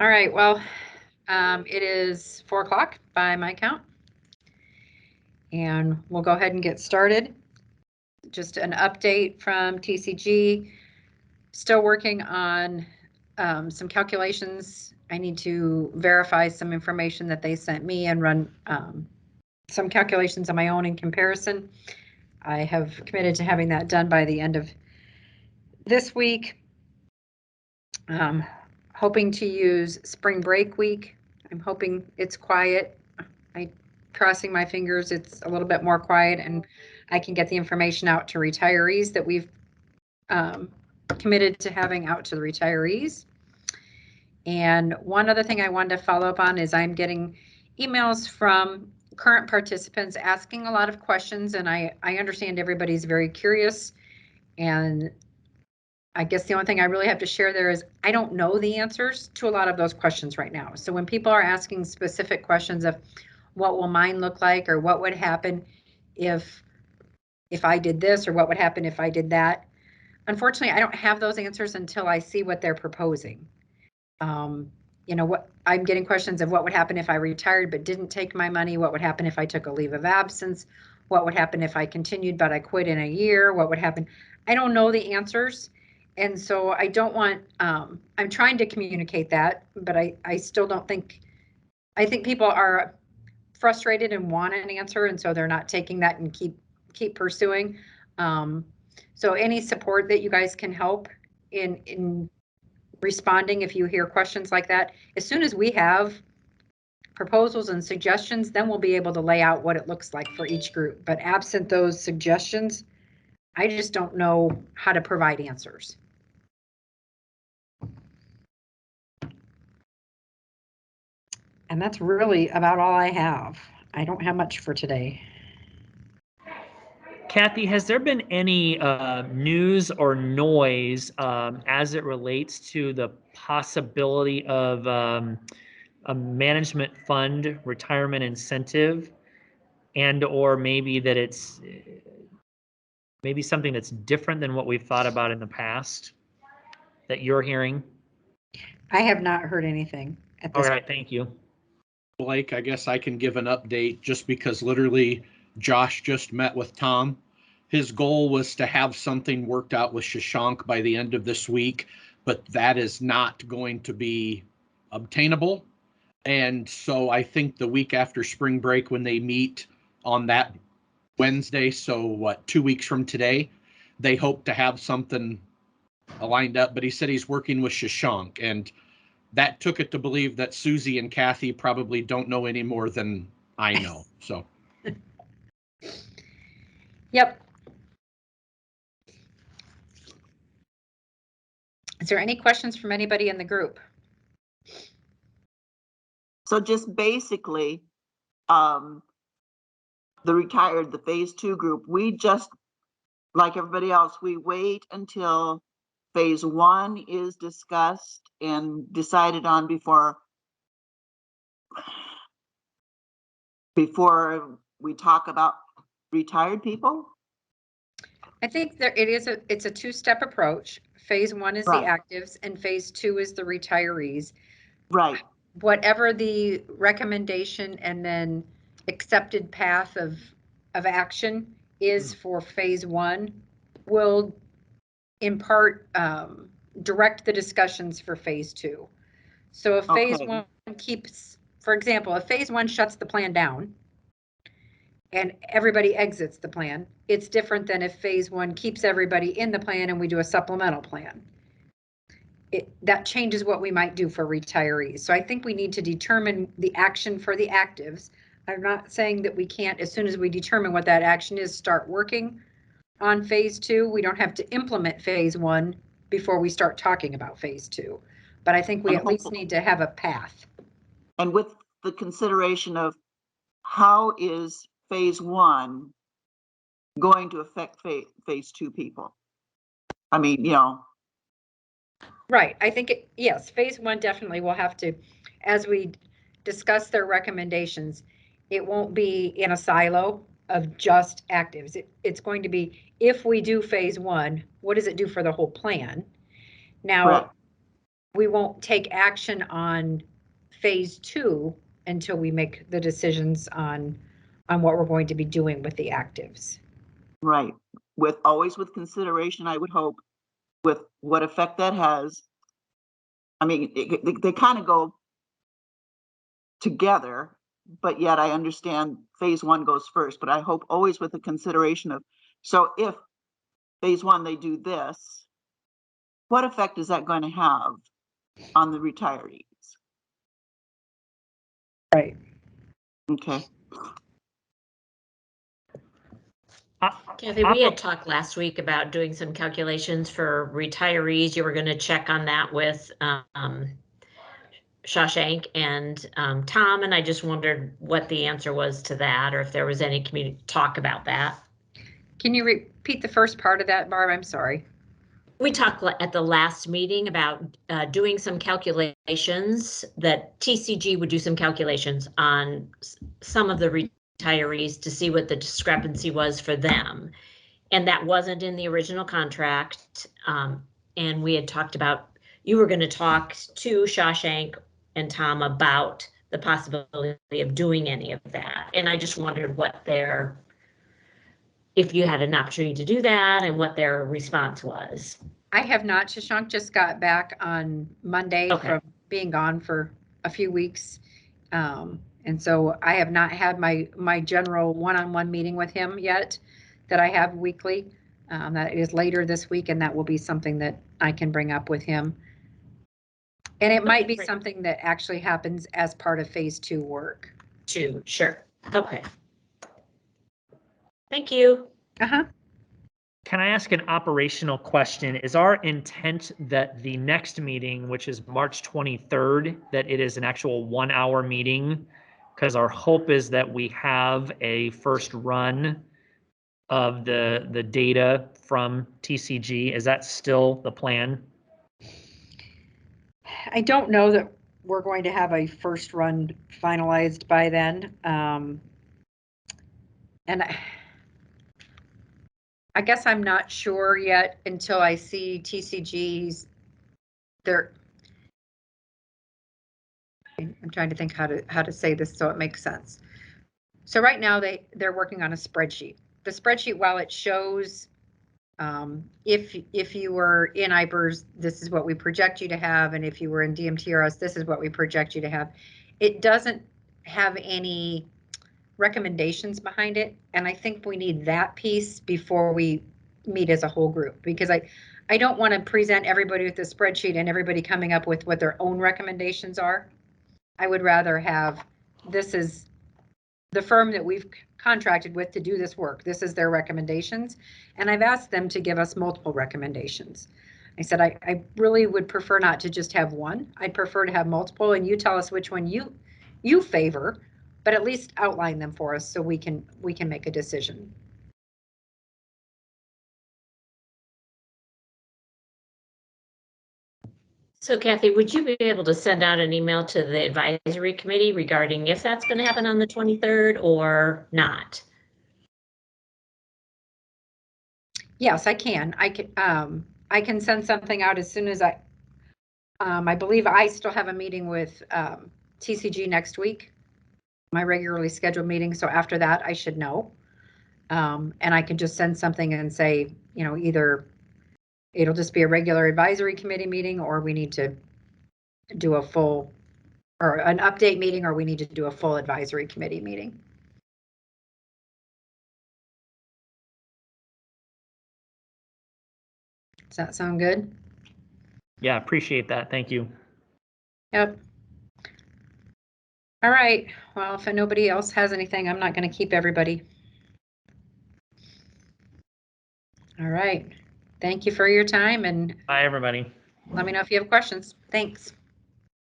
All right, well, it is 4 o'clock by my count. And we'll go ahead and get started. Just an update from TCG. Still working on some calculations. I need to verify some information that they sent me and run some calculations on my own in comparison. I have committed to having that done by the end of this week. Hoping to use spring break week. I'm hoping it's quiet. Crossing my fingers it's a little bit more quiet and I can get the information out to retirees that we've committed to having out to the retirees. And one other thing I wanted to follow up on is I'm getting emails from current participants asking a lot of questions, and I understand everybody's very curious. And I guess the only thing I really have to share there is I don't know the answers to a lot of those questions right now. So when people are asking specific questions of what will mine look like, or what would happen if I did this, or what would happen if I did that, unfortunately, I don't have those answers until I see what they're proposing. You know, what I'm getting questions of what would happen if I retired but didn't take my money, what would happen if I took a leave of absence, what would happen if I continued but I quit in a year, what would happen. I don't know the answers. And so I don't want, I'm trying to communicate that, but I still don't think, I think people are frustrated and want an answer, and so they're not taking that and keep pursuing. So any support that you guys can help in responding if you hear questions like that, as soon as we have proposals and suggestions, then we'll be able to lay out what it looks like for each group. But absent those suggestions, I just don't know how to provide answers. And that's really about all I have. I don't have much for today. Kathy, has there been any news or noise as it relates to the possibility of a management fund retirement incentive, and or maybe that it's maybe something that's different than what we've thought about in the past that you're hearing? I have not heard anything at this point. All right, thank you. Blake, I guess I can give an update just because literally Josh just met with Tom. His goal was to have something worked out with Shashank by the end of this week, but that is not going to be obtainable. And so I think the week after spring break, when they meet on that Wednesday, so what, 2 weeks from today, they hope to have something lined up. But he said he's working with Shashank, and that took it to believe that Susie and Kathy probably don't know any more than I know. So. Yep. Is there any questions from anybody in the group? So just basically, the phase 2 group, we just, like everybody else, we wait until phase 1 is discussed and decided on before we talk about retired people? I think it's a two-step approach. Phase 1 is Right. the actives and phase 2 is the retirees. Right. Whatever the recommendation and then accepted path of action is for phase 1 will in part direct the discussions for phase 2. So if phase 1 keeps, for example, if phase 1 shuts the plan down and everybody exits the plan, it's different than if phase 1 keeps everybody in the plan and we do a supplemental plan. That changes what we might do for retirees. So I think we need to determine the action for the actives. I'm not saying that we can't, as soon as we determine what that action is, start working on phase 2. We don't have to implement phase 1 before we start talking about phase 2. But I think we at least need to have a path. And with the consideration of how is phase 1 going to affect phase 2 people? I mean, you know. Right. I think yes, phase 1 definitely will have to, as we discuss their recommendations, it won't be in a silo of just actives. It's going to be, if we do phase 1, what does it do for the whole plan? Now, Correct. we won't take action on phase 2 until we make the decisions on what we're going to be doing with the actives. Right. Always with consideration, I would hope, with what effect that has. I mean, they kind of go together, but yet I understand phase 1 goes first, but I hope always with the consideration of, so if phase 1, they do this, what effect is that going to have on the retirees? Right. Okay. Kathy, we had talked last week about doing some calculations for retirees. You were going to check on that with Shashank and Tom, and I just wondered what the answer was to that, or if there was any community talk about that. Can you repeat the first part of that, Barb? I'm sorry. We talked at the last meeting about doing some calculations, that TCG would do some calculations on some of the retirees to see what the discrepancy was for them. And that wasn't in the original contract. And we had talked about, you were going to talk to Shashank and Tom about the possibility of doing any of that. And I just wondered if you had an opportunity to do that and what their response was. I have not. Shashank just got back on Monday from being gone for a few weeks. And so I have not had my general one-on-one meeting with him yet that I have weekly. That is later this week, and that will be something that I can bring up with him. And it might be something that actually happens as part of phase 2 work. Sure. Okay. Thank you. Uh-huh. Can I ask an operational question? Is our intent that the next meeting, which is March 23rd, that it is an actual 1-hour meeting? Because our hope is that we have a first run of the data from TCG. Is that still the plan? I don't know that we're going to have a first run finalized by then. And I guess I'm not sure yet until I see TCG's I'm trying to think how to say this so it makes sense. So right now they're working on a spreadsheet. The spreadsheet, while it shows if you were in IPERS, this is what we project you to have, and if you were in DMTRS, this is what we project you to have. It doesn't have any recommendations behind it, and I think we need that piece before we meet as a whole group, because I don't want to present everybody with the spreadsheet and everybody coming up with what their own recommendations are. I would rather have, this is the firm that we've contracted with to do this work. This is their recommendations. And I've asked them to give us multiple recommendations. I said, I really would prefer not to just have one. I'd prefer to have multiple, and you tell us which one you favor, but at least outline them for us so we can make a decision. So Kathy, would you be able to send out an email to the advisory committee regarding if that's going to happen on the 23rd or not? Yes, I can. I can send something out as soon as I believe I still have a meeting with TCG next week, my regularly scheduled meeting. So after that, I should know. And I can just send something and say, either it'll just be a regular advisory committee meeting, or we need to do a full, or an update meeting, or we need to do a full advisory committee meeting. Does that sound good? Yeah, appreciate that. Thank you. Yep. All right. Well, if nobody else has anything, I'm not going to keep everybody. All right. Thank you for your time, and Bye, everybody. let me know if you have questions. Thanks.